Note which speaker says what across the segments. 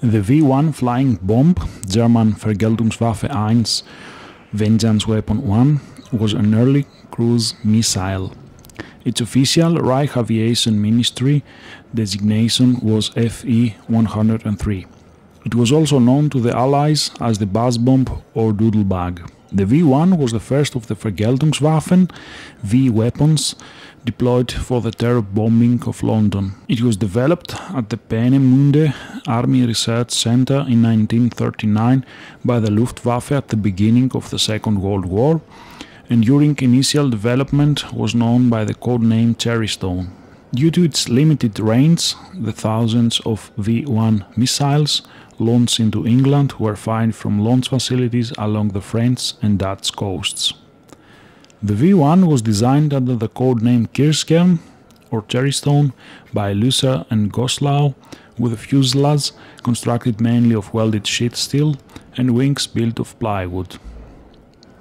Speaker 1: The V-1 flying bomb, German Vergeltungswaffe I, Vengeance Weapon 1, was an early cruise missile. Its official Reich Aviation Ministry designation was FE-103. It was also known to the Allies as the buzz bomb or doodlebug. The V-1 was the first of the Vergeltungswaffen V weapons deployed for the terror bombing of London. It was developed at the Peenemünde Army Research Center in 1939 by the Luftwaffe at the beginning of the Second World War, and during initial development was known by the codename Cherry Stone. Due to its limited range, the thousands of V-1 missiles launched into England were fired from launch facilities along the French and Dutch coasts. The V-1 was designed under the codename Kirschkern or Cherrystone by Lusser and Goslau, with a fuselage constructed mainly of welded sheet steel and wings built of plywood.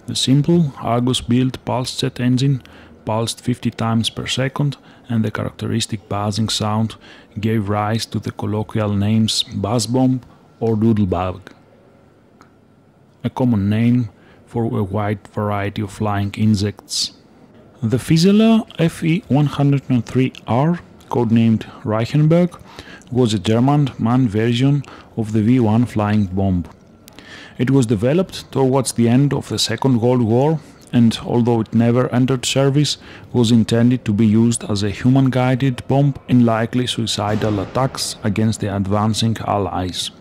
Speaker 1: The simple Argus-built pulse jet engine pulsed 50 times per second, and the characteristic buzzing sound gave rise to the colloquial names buzz bomb or doodlebug, a common name for a wide variety of flying insects. The Fieseler FE-103R, codenamed Reichenberg, was a German manned version of the V-1 flying bomb. It was developed towards the end of the Second World War, and although it never entered service, was intended to be used as a human-guided bomb in likely suicidal attacks against the advancing Allies.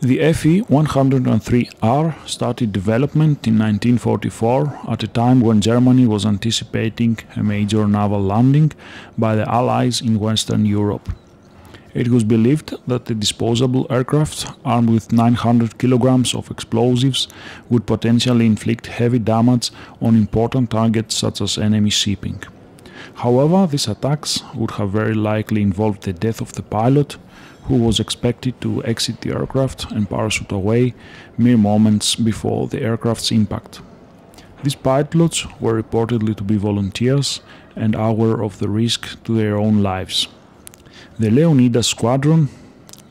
Speaker 1: The FE-103R started development in 1944, at a time when Germany was anticipating a major naval landing by the Allies in Western Europe. It was believed that the disposable aircraft, armed with 900 kilograms of explosives, would potentially inflict heavy damage on important targets such as enemy shipping. However, these attacks would have very likely involved the death of the pilot, who was expected to exit the aircraft and parachute away mere moments before the aircraft's impact. These pilots were reportedly to be volunteers and aware of the risk to their own lives. The Leonidas Squadron,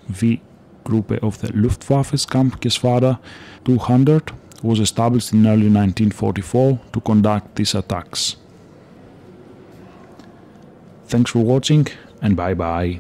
Speaker 1: V-Gruppe of the Luftwaffe's Kampfgeschwader 200, was established in early 1944 to conduct these attacks. Thanks for watching, and bye bye.